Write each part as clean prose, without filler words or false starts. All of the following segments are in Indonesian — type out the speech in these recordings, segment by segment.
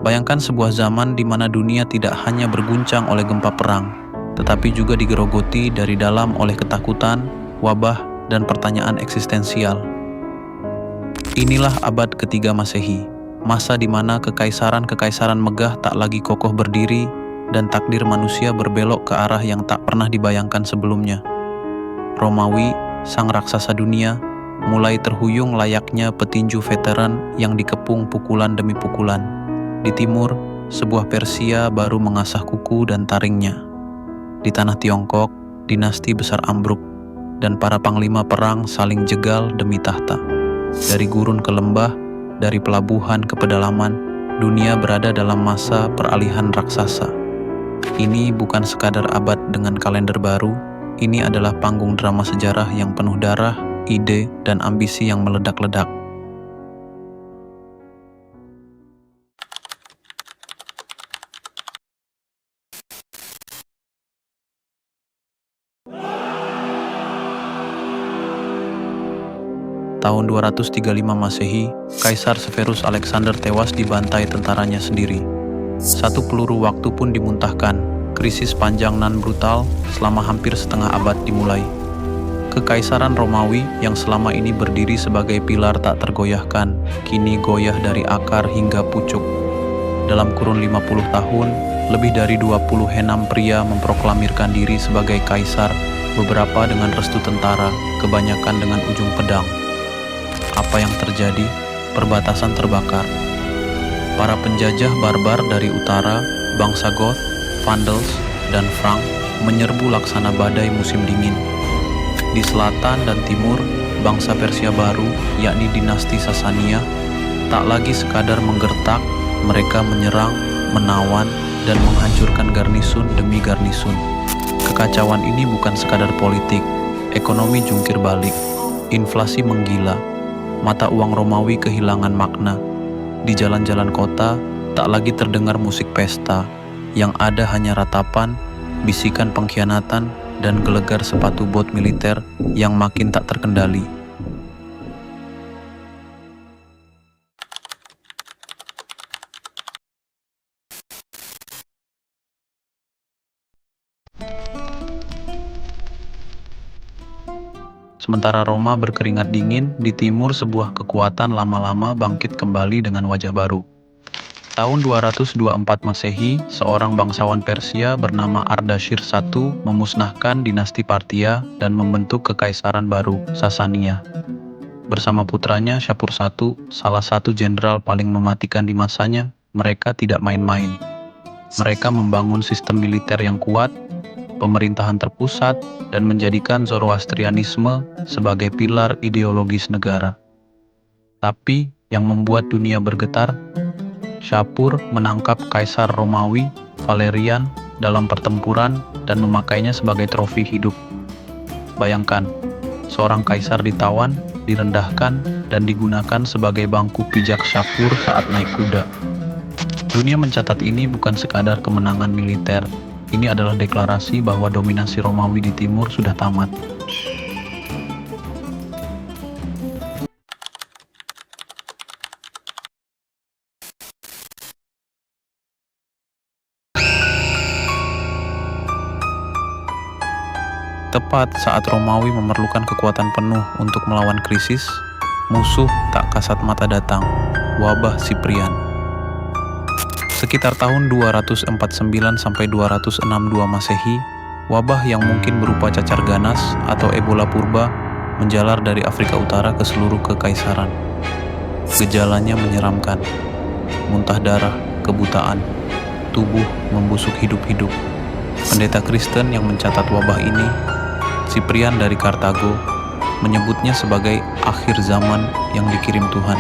Bayangkan sebuah zaman di mana dunia tidak hanya berguncang oleh gempa perang, tetapi juga digerogoti dari dalam oleh ketakutan, wabah, dan pertanyaan eksistensial. Inilah abad ketiga Masehi, masa di mana kekaisaran-kekaisaran megah tak lagi kokoh berdiri dan takdir manusia berbelok ke arah yang tak pernah dibayangkan sebelumnya. Romawi, sang raksasa dunia, mulai terhuyung layaknya petinju veteran yang dikepung pukulan demi pukulan. Di timur, sebuah Persia baru mengasah kuku dan taringnya. Di tanah Tiongkok, dinasti besar ambruk, dan para panglima perang saling jegal demi tahta. Dari gurun ke lembah, dari pelabuhan ke pedalaman, dunia berada dalam masa peralihan raksasa. Ini bukan sekadar abad dengan kalender baru, ini adalah panggung drama sejarah yang penuh darah, ide, dan ambisi yang meledak-ledak. Tahun 235 Masehi, Kaisar Severus Alexander tewas dibantai tentaranya sendiri. Satu peluru waktu pun dimuntahkan, krisis panjang nan brutal selama hampir setengah abad dimulai. Kekaisaran Romawi yang selama ini berdiri sebagai pilar tak tergoyahkan, kini goyah dari akar hingga pucuk. Dalam kurun 50 tahun, lebih dari 20 henam pria memproklamirkan diri sebagai kaisar, beberapa dengan restu tentara, kebanyakan dengan ujung pedang. Apa yang terjadi? Perbatasan terbakar. Para penjajah barbar dari utara, bangsa Goth, Vandals, dan Frank menyerbu laksana badai musim dingin. Di selatan dan timur, bangsa Persia baru, yakni dinasti Sasania, tak lagi sekadar menggertak, mereka menyerang, menawan, dan menghancurkan garnisun demi garnisun. Kekacauan ini bukan sekadar politik, ekonomi jungkir balik, inflasi menggila, mata uang Romawi kehilangan makna. Di jalan-jalan kota, tak lagi terdengar musik pesta, yang ada hanya ratapan, bisikan pengkhianatan, dan gelegar sepatu bot militer yang makin tak terkendali. Sementara Roma berkeringat dingin, di timur sebuah kekuatan lama-lama bangkit kembali dengan wajah baru. Tahun 224 Masehi, seorang bangsawan Persia bernama Ardashir I memusnahkan dinasti Parthia dan membentuk kekaisaran baru, Sasania. Bersama putranya Shapur I, salah satu jenderal paling mematikan di masanya, mereka tidak main-main. Mereka membangun sistem militer yang kuat, pemerintahan terpusat, dan menjadikan Zoroastrianisme sebagai pilar ideologis negara. Tapi yang membuat dunia bergetar, Shapur menangkap Kaisar Romawi, Valerian, dalam pertempuran dan memakainya sebagai trofi hidup. Bayangkan, seorang kaisar ditawan, direndahkan, dan digunakan sebagai bangku pijak Shapur saat naik kuda. Dunia mencatat ini bukan sekadar kemenangan militer, ini adalah deklarasi bahwa dominasi Romawi di timur sudah tamat. Tepat saat Romawi memerlukan kekuatan penuh untuk melawan krisis, musuh tak kasat mata datang, wabah Cyprian. Sekitar tahun 249 sampai 262 Masehi, wabah yang mungkin berupa cacar ganas atau Ebola purba menjalar dari Afrika Utara ke seluruh kekaisaran. Gejalanya menyeramkan, muntah darah, kebutaan, tubuh membusuk hidup-hidup. Pendeta Kristen yang mencatat wabah ini, Cyprian dari Kartago, menyebutnya sebagai akhir zaman yang dikirim Tuhan.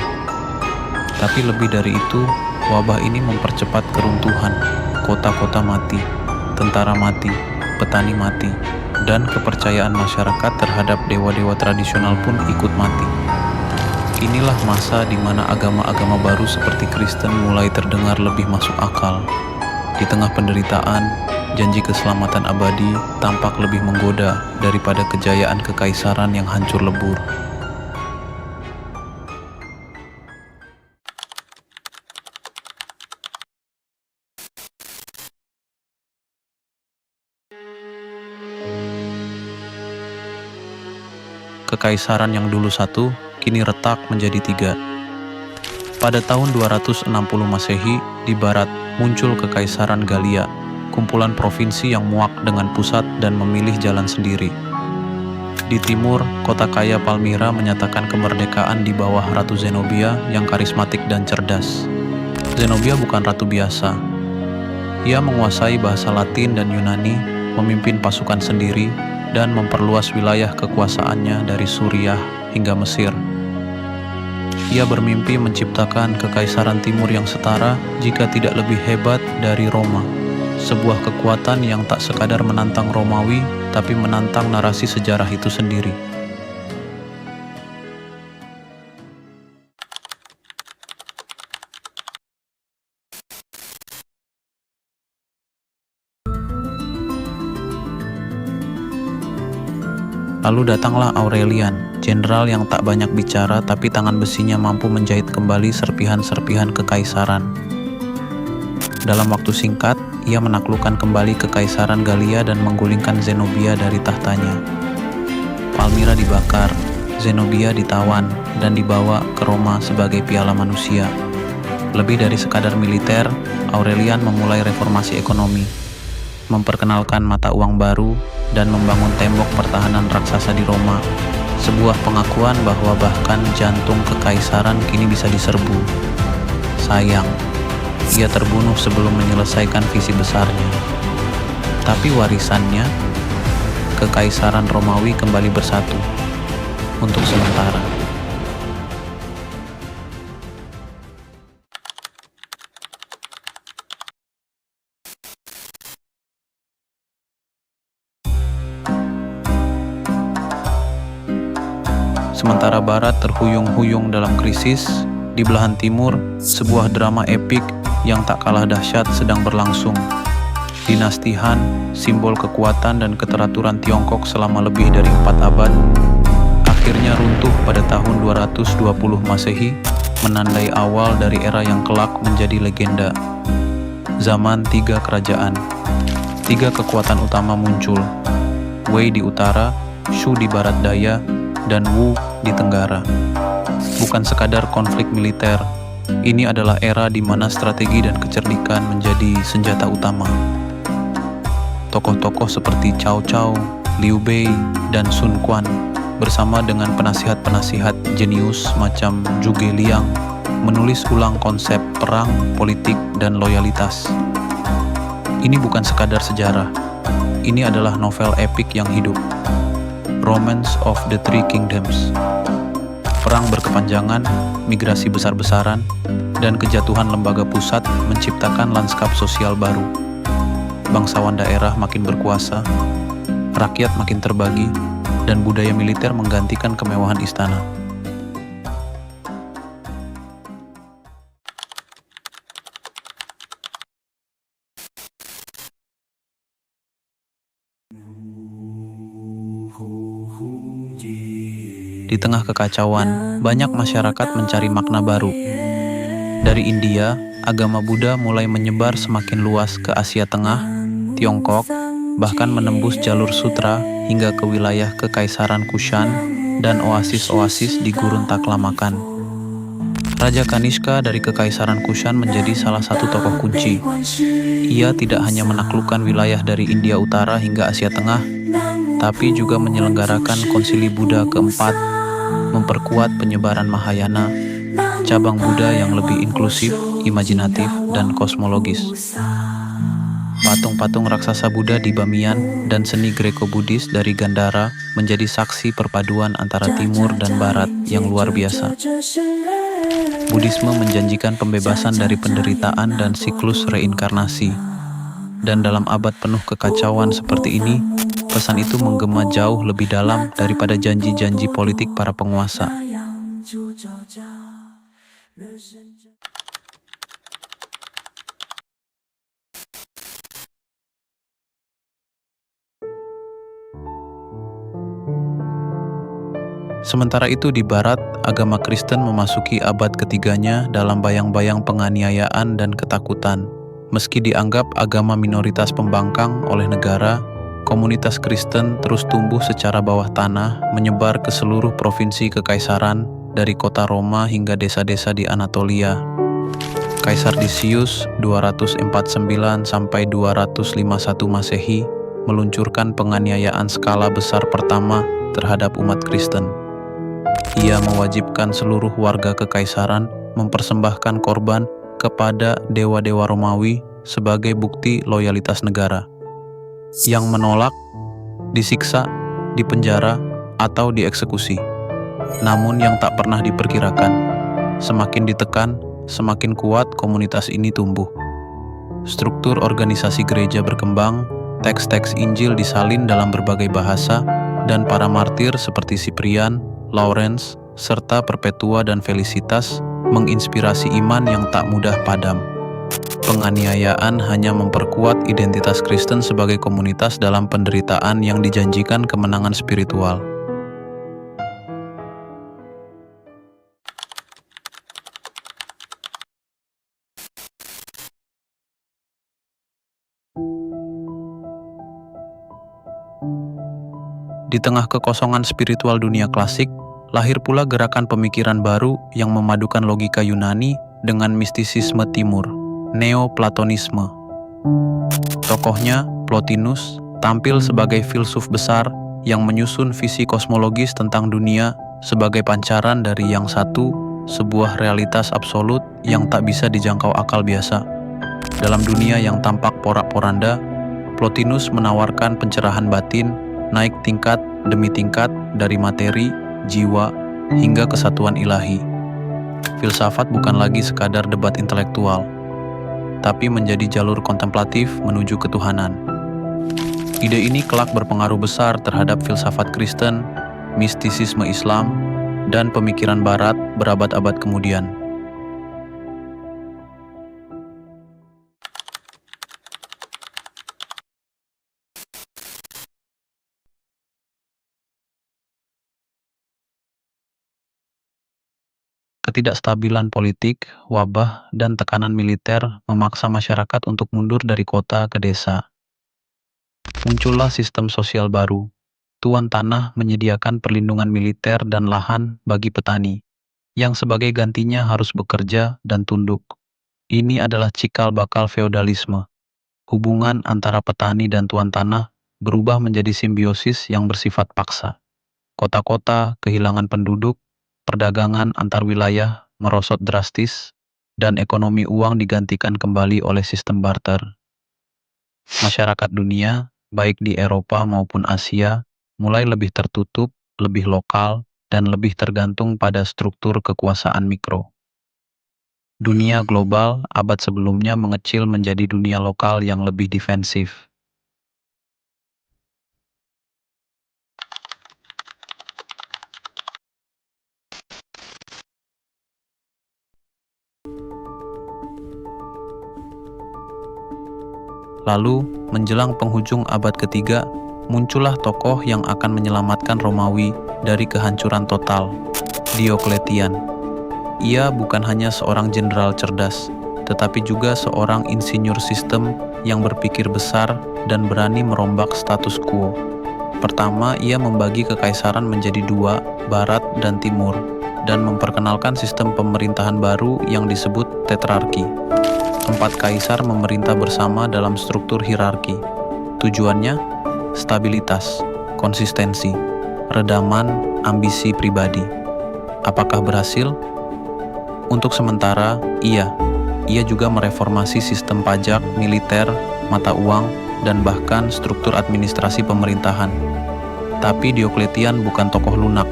Tapi lebih dari itu, wabah ini mempercepat keruntuhan, kota-kota mati, tentara mati, petani mati, dan kepercayaan masyarakat terhadap dewa-dewa tradisional pun ikut mati. Inilah masa di mana agama-agama baru seperti Kristen mulai terdengar lebih masuk akal. Di tengah penderitaan, janji keselamatan abadi tampak lebih menggoda daripada kejayaan kekaisaran yang hancur lebur. kekaisaran yang dulu satu, kini retak menjadi tiga. Pada tahun 260 Masehi, di barat muncul Kekaisaran Galia, kumpulan provinsi yang muak dengan pusat dan memilih jalan sendiri. Di timur, kota kaya Palmyra menyatakan kemerdekaan di bawah Ratu Zenobia yang karismatik dan cerdas. Zenobia bukan ratu biasa. Ia menguasai bahasa Latin dan Yunani, memimpin pasukan sendiri, dan memperluas wilayah kekuasaannya dari Suriah hingga Mesir. Ia bermimpi menciptakan kekaisaran timur yang setara jika tidak lebih hebat dari Roma. Sebuah kekuatan yang tak sekadar menantang Romawi, tapi menantang narasi sejarah itu sendiri. Lalu datanglah Aurelian, jenderal yang tak banyak bicara tapi tangan besinya mampu menjahit kembali serpihan-serpihan kekaisaran. Dalam waktu singkat, ia menaklukkan kembali Kekaisaran Galia dan menggulingkan Zenobia dari tahtanya. Palmyra dibakar, Zenobia ditawan, dan dibawa ke Roma sebagai piala manusia. Lebih dari sekadar militer, Aurelian memulai reformasi ekonomi, memperkenalkan mata uang baru, dan membangun tembok pertahanan raksasa di Roma. Sebuah pengakuan bahwa bahkan jantung kekaisaran kini bisa diserbu. Sayang, ia terbunuh sebelum menyelesaikan visi besarnya. Tapi warisannya, Kekaisaran Romawi kembali bersatu untuk sementara. Sementara Barat terhuyung-huyung dalam krisis, di belahan timur, sebuah drama epik yang tak kalah dahsyat sedang berlangsung. Dinasti Han, simbol kekuatan dan keteraturan Tiongkok selama lebih dari 4 abad, akhirnya runtuh pada tahun 220 Masehi, menandai awal dari era yang kelak menjadi legenda. Zaman 3 kerajaan. 3 kekuatan utama muncul, Wei di utara, Shu di barat daya, dan Wu di tenggara. Bukan sekadar konflik militer, ini adalah era di mana strategi dan kecerdikan menjadi senjata utama. Tokoh-tokoh seperti Cao Cao, Liu Bei, dan Sun Quan bersama dengan penasihat-penasihat jenius macam Zhuge Liang menulis ulang konsep perang, politik, dan loyalitas. Ini bukan sekadar sejarah, ini adalah novel epik yang hidup. Romance of the Three Kingdoms. Perang berkepanjangan, migrasi besar-besaran, dan kejatuhan lembaga pusat menciptakan lanskap sosial baru. Bangsawan daerah makin berkuasa, rakyat makin terbagi, dan budaya militer menggantikan kemewahan istana. Di tengah kekacauan, banyak masyarakat mencari makna baru. Dari India, agama Buddha mulai menyebar semakin luas ke Asia Tengah, Tiongkok, bahkan menembus jalur sutra hingga ke wilayah Kekaisaran Kushan dan oasis-oasis di gurun Taklamakan. Raja Kanishka dari Kekaisaran Kushan menjadi salah satu tokoh kunci. Ia tidak hanya menaklukkan wilayah dari India Utara hingga Asia Tengah, tapi juga menyelenggarakan konsili Buddha keempat, memperkuat penyebaran Mahayana, cabang Buddha yang lebih inklusif, imajinatif, dan kosmologis. Patung-patung raksasa Buddha di Bamiyan dan seni Greko-Buddhis dari Gandhara menjadi saksi perpaduan antara timur dan barat yang luar biasa. Buddhisme menjanjikan pembebasan dari penderitaan dan siklus reinkarnasi. Dan dalam abad penuh kekacauan seperti ini, pesan itu menggema jauh lebih dalam daripada janji-janji politik para penguasa. Sementara itu di Barat, agama Kristen memasuki abad ketiganya dalam bayang-bayang penganiayaan dan ketakutan. Meski dianggap agama minoritas pembangkang oleh negara, Komunitas Kristen terus tumbuh secara bawah tanah, menyebar ke seluruh provinsi kekaisaran, dari kota Roma hingga desa-desa di Anatolia. Kaisar Decius 249 sampai 251 Masehi meluncurkan penganiayaan skala besar pertama terhadap umat Kristen. Ia mewajibkan seluruh warga kekaisaran mempersembahkan korban kepada dewa-dewa Romawi sebagai bukti loyalitas negara. Yang menolak disiksa, dipenjara, atau dieksekusi. Namun yang tak pernah diperkirakan, semakin ditekan, semakin kuat komunitas ini tumbuh. Struktur organisasi gereja berkembang, teks-teks Injil disalin dalam berbagai bahasa, dan para martir seperti Cyprian, Lawrence, serta Perpetua dan Felicitas menginspirasi iman yang tak mudah padam. Penganiayaan hanya memperkuat identitas Kristen sebagai komunitas dalam penderitaan yang dijanjikan kemenangan spiritual. Di tengah kekosongan spiritual dunia klasik, lahir pula gerakan pemikiran baru yang memadukan logika Yunani dengan mistisisme Timur, Neoplatonisme. Tokohnya, Plotinus, tampil sebagai filsuf besar yang menyusun visi kosmologis tentang dunia sebagai pancaran dari yang satu, sebuah realitas absolut yang tak bisa dijangkau akal biasa. Dalam dunia yang tampak porak-poranda, Plotinus menawarkan pencerahan batin, naik tingkat demi tingkat dari materi, jiwa, hingga kesatuan ilahi. Filsafat bukan lagi sekadar debat intelektual, tapi menjadi jalur kontemplatif menuju ketuhanan. Ide ini kelak berpengaruh besar terhadap filsafat Kristen, mistisisme Islam, dan pemikiran Barat berabad-abad kemudian. Ketidakstabilan politik, wabah, dan tekanan militer memaksa masyarakat untuk mundur dari kota ke desa. Muncullah sistem sosial baru. Tuan tanah menyediakan perlindungan militer dan lahan bagi petani, yang sebagai gantinya harus bekerja dan tunduk. Ini adalah cikal bakal feodalisme. Hubungan antara petani dan tuan tanah berubah menjadi simbiosis yang bersifat paksa. Kota-kota kehilangan penduduk, perdagangan antar wilayah merosot drastis, dan ekonomi uang digantikan kembali oleh sistem barter. Masyarakat dunia, baik di Eropa maupun Asia, mulai lebih tertutup, lebih lokal, dan lebih tergantung pada struktur kekuasaan mikro. Dunia global abad sebelumnya mengecil menjadi dunia lokal yang lebih defensif. Lalu, menjelang penghujung abad ketiga, muncullah tokoh yang akan menyelamatkan Romawi dari kehancuran total, Diokletian. Ia bukan hanya seorang jenderal cerdas, tetapi juga seorang insinyur sistem yang berpikir besar dan berani merombak status quo. Pertama, ia membagi kekaisaran menjadi dua, Barat dan Timur, dan memperkenalkan sistem pemerintahan baru yang disebut tetrarki. 4 kaisar memerintah bersama dalam struktur hierarki. Tujuannya, stabilitas, konsistensi, redaman ambisi pribadi. Apakah berhasil? Untuk sementara, iya. Ia juga mereformasi sistem pajak, militer, mata uang, dan bahkan struktur administrasi pemerintahan. Tapi Diokletian bukan tokoh lunak.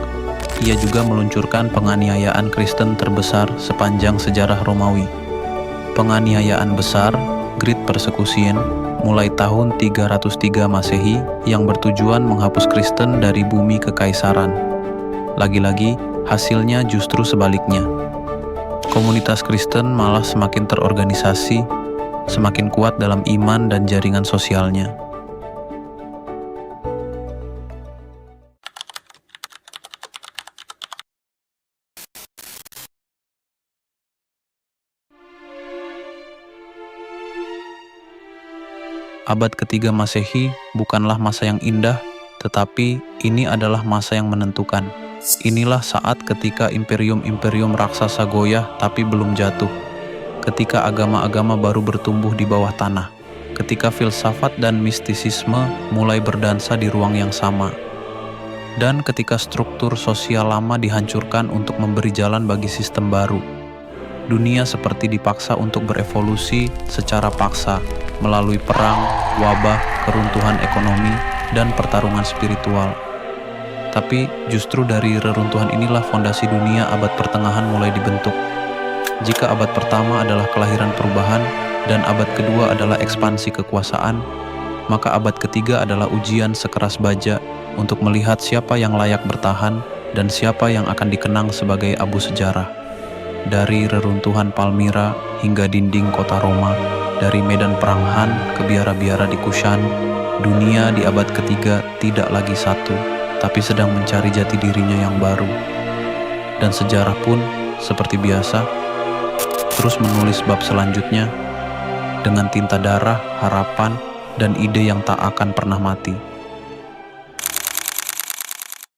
Ia juga meluncurkan penganiayaan Kristen terbesar sepanjang sejarah Romawi. Penganiayaan besar, Great Persecution, mulai tahun 303 Masehi yang bertujuan menghapus Kristen dari bumi kekaisaran. Lagi-lagi, hasilnya justru sebaliknya. Komunitas Kristen malah semakin terorganisasi, semakin kuat dalam iman dan jaringan sosialnya. Abad ketiga Masehi bukanlah masa yang indah, tetapi ini adalah masa yang menentukan. Inilah saat ketika imperium-imperium raksasa goyah tapi belum jatuh. Ketika agama-agama baru bertumbuh di bawah tanah. Ketika filsafat dan mistisisme mulai berdansa di ruang yang sama. Dan ketika struktur sosial lama dihancurkan untuk memberi jalan bagi sistem baru. Dunia seperti dipaksa untuk berevolusi secara paksa melalui perang, wabah, keruntuhan ekonomi, dan pertarungan spiritual. Tapi justru dari reruntuhan inilah fondasi dunia abad pertengahan mulai dibentuk. Jika abad pertama adalah kelahiran perubahan dan abad kedua adalah ekspansi kekuasaan, maka abad ketiga adalah ujian sekeras baja untuk melihat siapa yang layak bertahan dan siapa yang akan dikenang sebagai abu sejarah. Dari reruntuhan Palmyra hingga dinding kota Roma, dari medan perang Han ke biara-biara di Kushan, dunia di abad ketiga tidak lagi satu, tapi sedang mencari jati dirinya yang baru. Dan sejarah pun, seperti biasa, terus menulis bab selanjutnya dengan tinta darah, harapan, dan ide yang tak akan pernah mati.